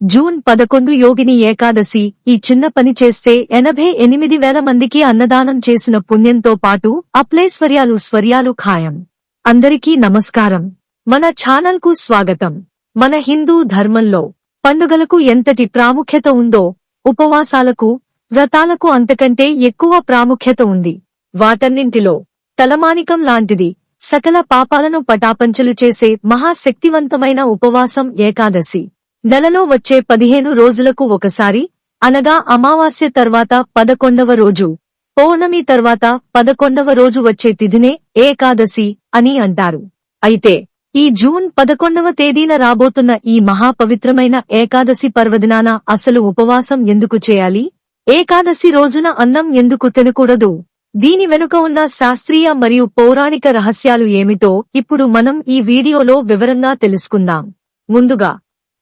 June 11 Yogini Ekadashi. ఈ చిన్న పని చేస్తే 88,000 మందికి అన్నదానం చేసిన పుణ్యంతో పాటు అప్లైశ్వర్యాలు స్వర్యాలు ఖాయం. అందరికీ నమస్కారం. మన ఛానల్ కు స్వాగతం. మన హిందూ ధర్మంలో పండుగలకు ఎంతటి ప్రాముఖ్యత ఉందో ఉపవాసాలకు, వ్రతాలకు అంతకంటే ఎక్కువ ప్రాముఖ్యత ఉంది. వాటన్నింటిలో తలమానికం లాంటిది, సకల పాపాలను పటాపంచలు చేసే మహాశక్తివంతమైన ఉపవాసం ఏకాదశి. నెలలో వచ్చే 15 రోజులకు ఒకసారి, అనగా అమావాస్య తర్వాత 11వ రోజు, పౌర్ణమి తర్వాత 11వ రోజు వచ్చే తిథినే ఏకాదశి అని అంటారు. అయితే ఈ జూన్ 11వ తేదీన రాబోతున్న ఈ మహాపవిత్రమైన ఏకాదశి పర్వదినాన అసలు ఉపవాసం ఎందుకు చేయాలి? ఏకాదశి రోజున అన్నం ఎందుకు తినకూడదు? దీని వెనుక ఉన్న శాస్త్రీయ మరియు పౌరాణిక రహస్యాలు ఏమిటో ఇప్పుడు మనం ఈ వీడియోలో వివరంగా తెలుసుకుందాం. ముందుగా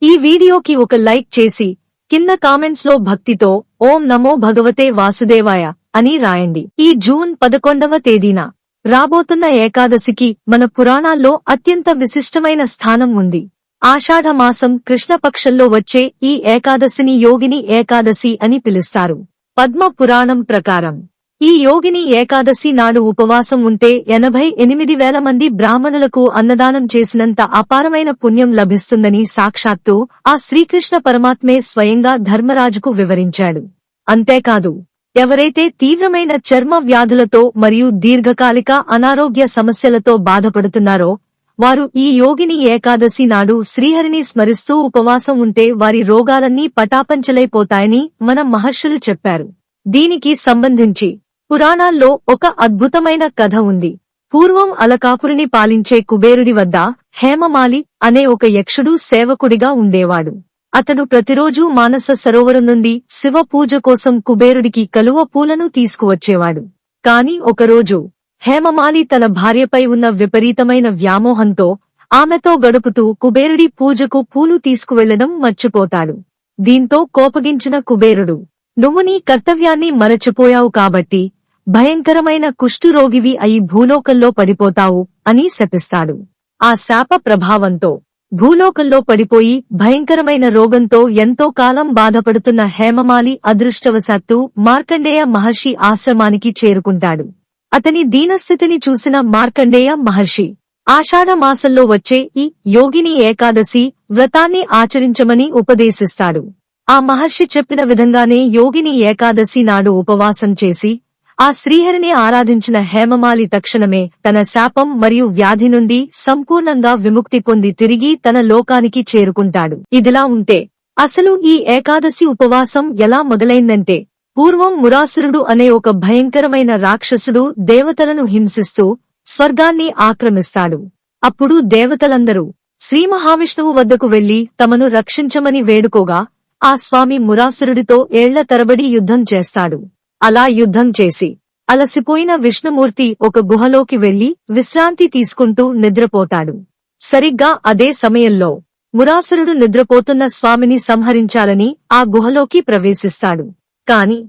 ఈ వీడియోకి ఒక లైక్ చేసి కింద కామెంట్స్ లో భక్తితో ఓం నమో భగవతే వాసుదేవాయ అని రాయండి. ఈ జూన్ 11వ తేదీన రాబోతున్న ఏకాదశికి మన పురాణాల్లో అత్యంత విశిష్టమైన స్థానం ఉంది. ఆషాఢ మాసం కృష్ణపక్షంలో వచ్చే ఈ ఏకాదశిని యోగిని ఏకాదశి అని పిలుస్తారు. పద్మ పురాణం ప్రకారం ఈ యోగిని ఏకాదశి నాడు ఉపవాసం ఉంటే 88,000 మంది బ్రాహ్మణులకు అన్నదానం చేసినంత అపారమైన పుణ్యం లభిస్తుందని సాక్షాత్తు ఆ శ్రీకృష్ణ పరమాత్మే స్వయంగా ధర్మరాజుకు వివరించాడు. అంతేకాదు, ఎవరైతే తీవ్రమైన చర్మ వ్యాధులతో మరియు దీర్ఘకాలిక అనారోగ్య సమస్యలతో బాధపడుతున్నారో వారు ఈ యోగిని ఏకాదశి నాడు శ్రీహరిని స్మరిస్తూ ఉపవాసం ఉంటే వారి రోగాలన్నీ పటాపంచలైపోతాయని మన మహర్షులు చెప్పారు. దీనికి సంబంధించి పురాణాల్లో ఒక అద్భుతమైన కథ ఉంది. పూర్వం అలకాపురిని పాలించే కుబేరుడి వద్ద హేమమాలి అనే ఒక యక్షుడు సేవకుడిగా ఉండేవాడు. అతడు ప్రతిరోజూ మానస సరోవరం నుండి శివ పూజ కోసం కుబేరుడికి కలువ పూలను తీసుకువచ్చేవాడు. కాని ఒకరోజు హేమమాలి తన భార్యపై ఉన్న విపరీతమైన వ్యామోహంతో ఆమెతో గడుపుతూ కుబేరుడి పూజకు పూలు తీసుకువెళ్లడం మర్చిపోతాడు. దీంతో కోపగించిన కుబేరుడు, నువ్వు నీ కర్తవ్యాన్ని మరచిపోయావు కాబట్టి భయంకరమైన కుష్ఠురోగివి అయి భూలోకంలో పడిపోతావు అని శపిస్తాడు. ఆ శాప ప్రభావంతో భూలోకంలో పడిపోయి భయంకరమైన రోగంతో ఎంతో కాలం బాధపడుతున్న హేమమాలి అదృష్టవశాత్తు మార్కండేయ మహర్షి ఆశ్రమానికి చేరుకుంటాడు. అతని దీనస్థితిని చూసిన మార్కండేయ మహర్షి ఆషాఢ మాసంలో వచ్చే ఈ యోగిని ఏకాదశి వ్రతాన్ని ఆచరించమని ఉపదేశిస్తాడు. ఆ మహర్షి చెప్పిన విధంగానే యోగిని ఏకాదశి నాడు ఉపవాసం చేసి ఆ శ్రీహరిని ఆరాధించిన హేమమాలి తక్షణమే తన శాపం మరియు వ్యాధి నుండి సంపూర్ణంగా విముక్తి పొంది తిరిగి తన లోకానికి చేరుకుంటాడు. ఇదిలా ఉంటే అసలు ఈ ఏకాదశి ఉపవాసం ఎలా మొదలైందంటే, పూర్వం మురాసురుడు అనే ఒక భయంకరమైన రాక్షసుడు దేవతలను హింసిస్తూ స్వర్గాన్ని ఆక్రమిస్తాడు. అప్పుడు దేవతలందరూ శ్రీ మహావిష్ణువు వద్దకు వెళ్లి తమను రక్షించమని వేడుకోగా ఆ స్వామి మురాసురుడితో ఏళ్ల తరబడి యుద్ధం చేస్తాడు. అలా యుద్ధం చేసి అలసిపోయిన విష్ణుమూర్తి ఒక గుహలోకి వెళ్లి విశ్రాంతి తీసుకుంటూ నిద్రపోతాడు. సరిగ్గా అదే సమయంలో మురాసురుడు నిద్రపోతున్న స్వామిని సంహరించాలని ఆ గుహలోకి ప్రవేశిస్తాడు. కాని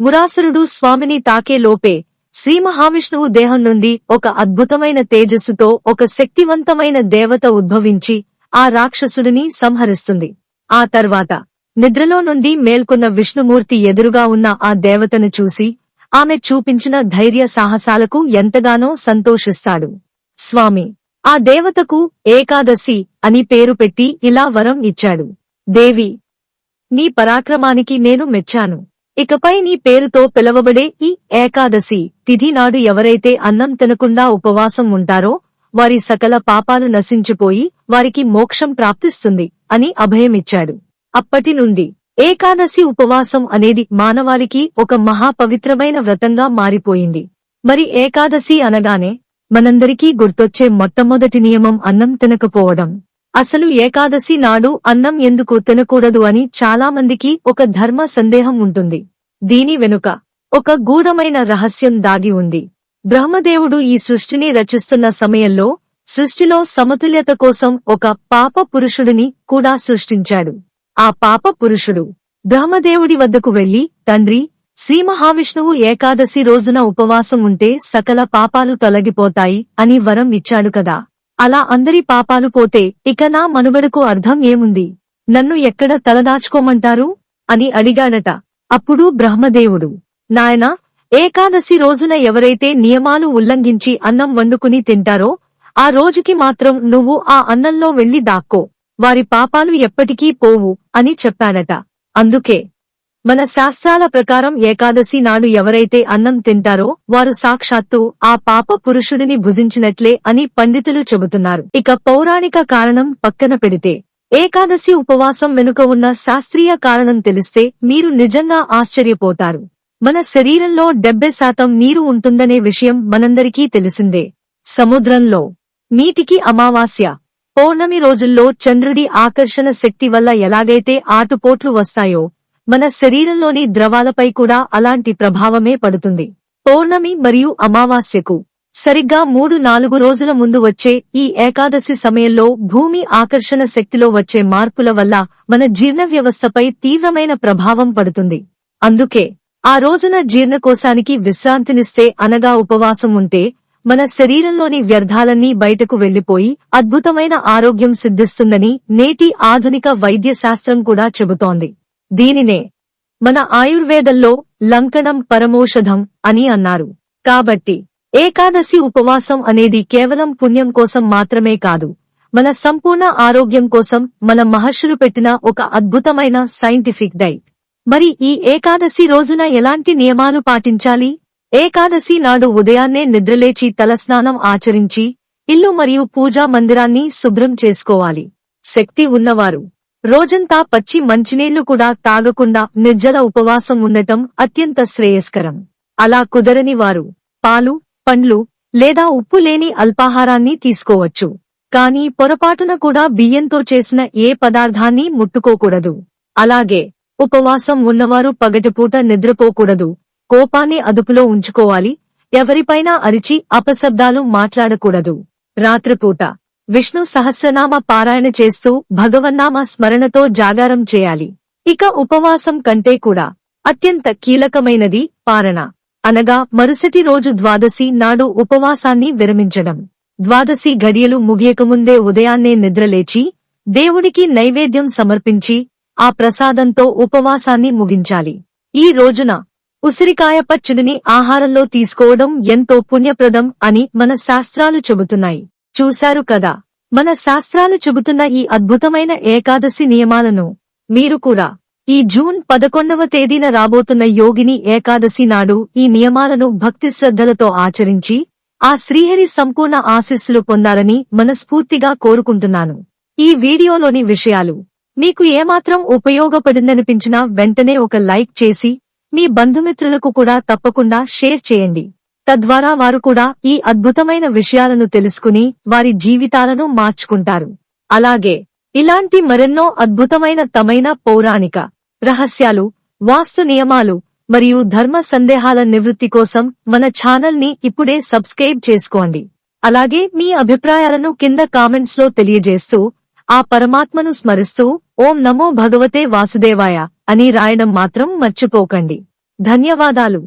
మురాసురుడు స్వామిని తాకే లోపే శ్రీ మహావిష్ణువు దేహం నుండి ఒక అద్భుతమైన తేజస్సుతో ఒక శక్తివంతమైన దేవత ఉద్భవించి ఆ రాక్షసుడిని సంహరిస్తుంది. ఆ తర్వాత నిద్రలో నుండి మేల్కొన్న విష్ణుమూర్తి ఎదురుగా ఉన్న ఆ దేవతను చూసి ఆమె చూపించిన ధైర్య సాహసాలకు ఎంతగానో సంతోషిస్తాడు. స్వామి ఆ దేవతకు ఏకాదశి అని పేరు పెట్టి ఇలా వరం ఇచ్చాడు. దేవి, నీ పరాక్రమానికి నేను మెచ్చాను. ఇకపై నీ పేరుతో పిలవబడే ఈ ఏకాదశి తిథి నాడు ఎవరైతే అన్నం తినకుండా ఉపవాసం ఉంటారో వారి సకల పాపాలు నశించిపోయి వారికి మోక్షం ప్రాప్తిస్తుంది అని అభయమిచ్చాడు. అప్పటి నుండి ఏకాదశి ఉపవాసం అనేది మానవాళికి ఒక మహాపవిత్రమైన వ్రతంగా మారిపోయింది. మరి ఏకాదశి అనగానే మనందరికీ గుర్తొచ్చే మొట్టమొదటి నియమం అన్నం తినకపోవడం. అసలు ఏకాదశి నాడు అన్నం ఎందుకు తినకూడదు అని చాలామందికి ఒక ధర్మ సందేహం ఉంటుంది. దీని వెనుక ఒక గూఢమైన రహస్యం దాగి ఉంది. బ్రహ్మదేవుడు ఈ సృష్టిని రచిస్తున్న సమయంలో సృష్టిలో సమతుల్యత కోసం ఒక పాప పురుషుడిని కూడా సృష్టించాడు. ఆ పాప పురుషుడు బ్రహ్మదేవుడి వద్దకు వెళ్లి, తండ్రి, శ్రీ మహావిష్ణువు ఏకాదశి రోజున ఉపవాసం ఉంటే సకల పాపాలు తొలగిపోతాయి అని వరం ఇచ్చాడు కదా. అలా అందరి పాపాలు పోతే ఇక నా మనుగడకు అర్థం ఏముంది? నన్ను ఎక్కడ తలదాచుకోమంటారు అని అడిగాడట. అప్పుడు బ్రహ్మదేవుడు, నాయనా, ఏకాదశి రోజున ఎవరైతే నియమాలు ఉల్లంఘించి అన్నం వండుకుని తింటారో ఆ రోజుకి మాత్రం నువ్వు ఆ అన్నంలో వెళ్లి దాక్కో, వారి పాపాలు ఎప్పటికీ పోవు అని చెప్పాడట. అందుకే మన శాస్త్రాల ప్రకారం ఏకాదశి నాడు ఎవరైతే అన్నం తింటారో వారు సాక్షాత్తు ఆ పాప పురుషుడిని భుజించినట్లే అని పండితులు చెబుతున్నారు. ఇక పౌరాణిక కారణం పక్కన పెడితే ఏకాదశి ఉపవాసం వెనుక ఉన్న శాస్త్రీయ కారణం తెలిస్తే మీరు నిజంగా ఆశ్చర్యపోతారు. మన శరీరంలో 70% నీరు ఉంటుందనే విషయం మనందరికీ తెలిసిందే. సముద్రంలో నీటికి అమావాస్య, పౌర్ణమి రోజుల్లో చంద్రుడి ఆకర్షణ శక్తి వల్ల ఎలాగైతే ఆటుపోట్లు వస్తాయో మన శరీరంలోని ద్రవాలపై కూడా అలాంటి ప్రభావమే పడుతుంది. పౌర్ణమి మరియు అమావాస్యకు సరిగ్గా 3-4 రోజుల ముందు వచ్చే ఈ ఏకాదశి సమయంలో భూమి ఆకర్షణ శక్తిలో వచ్చే మార్పుల వల్ల మన జీర్ణ వ్యవస్థపై తీవ్రమైన ప్రభావం పడుతుంది. అందుకే ఆ రోజున జీర్ణకోశానికి విశ్రాంతినిస్తే అనగా ఉపవాసం ఉంటే మన శరీరంలోని వ్యర్థాలన్నీ బయటకు వెళ్లిపోయి అద్భుతమైన ఆరోగ్యం సిద్ధిస్తుందని నేటి ఆధునిక వైద్య శాస్త్రం కూడా చెబుతోంది. దీనినే మన ఆయుర్వేదంలో లంకణం పరమౌషధం అని అన్నారు. కాబట్టి ఏకాదశి ఉపవాసం అనేది కేవలం పుణ్యం కోసం మాత్రమే కాదు, మన సంపూర్ణ ఆరోగ్యం కోసం మన మహర్షులు పెట్టిన ఒక అద్భుతమైన సైంటిఫిక్ డైట్. మరి ఈ ఏకాదశి రోజున ఎలాంటి నియమాలు పాటించాలి? ఏకాదశి నాడు ఉదయాన్నే నిద్రలేచి తలస్నానం ఆచరించి ఇల్లు మరియు పూజా మందిరాన్ని శుభ్రం చేసుకోవాలి. శక్తి ఉన్నవారు రోజంతా పచ్చి మంచినీళ్లు కూడా తాగకుండా నిర్జల ఉపవాసం ఉండటం అత్యంత శ్రేయస్కరం. అలా కుదరని వారు పాలు, పండ్లు లేదా ఉప్పు లేని అల్పాహారాన్ని తీసుకోవచ్చు. కానీ పొరపాటున కూడా బియ్యంతో చేసిన ఏ పదార్థాన్ని ముట్టుకోకూడదు. అలాగే ఉపవాసం ఉన్నవారు పగటిపూట నిద్రపోకూడదు, కోపాన్ని అదుపులో ఉంచుకోవాలి, ఎవరిపైనా అరిచి అపశబ్దాలు మాట్లాడకూడదు. రాత్రిపూట విష్ణు సహస్రనామ పారాయణ చేస్తూ భగవన్నామ స్మరణతో జాగారం చేయాలి. ఇక ఉపవాసం కంటే కూడా అత్యంత కీలకమైనది పారణ, అనగా మరుసటి రోజు ద్వాదశి నాడు ఉపవాసాన్ని విరమించడం. ద్వాదశి ఘడియలు ముగియకముందే ఉదయాన్నే నిద్రలేచి దేవుడికి నైవేద్యం సమర్పించి ఆ ప్రసాదంతో ఉపవాసాన్ని ముగించాలి. ఈ రోజున ఉసిరికాయ పచ్చడిని ఆహారంలో తీసుకోవడం ఎంతో పుణ్యప్రదం అని మన శాస్త్రాలు చెబుతున్నాయి. చూశారు కదా, మన శాస్త్రాలు చెబుతున్న ఈ అద్భుతమైన ఏకాదశి నియమాలను మీరు కూడా ఈ జూన్ 11వ తేదీన రాబోతున్న యోగిని ఏకాదశి నాడు ఈ నియమాలను భక్తి శ్రద్ధలతో ఆచరించి ఆ శ్రీహరి సంపూర్ణ ఆశీస్సులు పొందాలని మనస్ఫూర్తిగా కోరుకుంటున్నాను. ఈ వీడియోలోని విషయాలు మీకు ఏమాత్రం ఉపయోగపడిందనిపించినా వెంటనే ఒక లైక్ చేసి మీ బంధుమిత్రులకు కూడా తప్పకుండా షేర్ చేయండి. తద్వారా వారు కూడా ఈ అద్భుతమైన విషయాలను తెలుసుకుని వారి జీవితాలను మార్చుకుంటారు. అలాగే ఇలాంటి మరెన్నో అద్భుతమైన తమైన పౌరాణిక రహస్యాలు, వాస్తు నియమాలు మరియు ధర్మ సందేహాల నివృత్తి కోసం మన ఛానల్ ని ఇప్పుడే సబ్స్క్రైబ్ చేసుకోండి. అలాగే మీ అభిప్రాయాలను కింద కామెంట్స్ లో తెలియజేస్తూ ఆ పరమాత్మను స్మరిస్తూ ఓం నమో భగవతే వాసుదేవాయ అని రాయడం మాత్రం మర్చిపోకండి. ధన్యవాదాలు.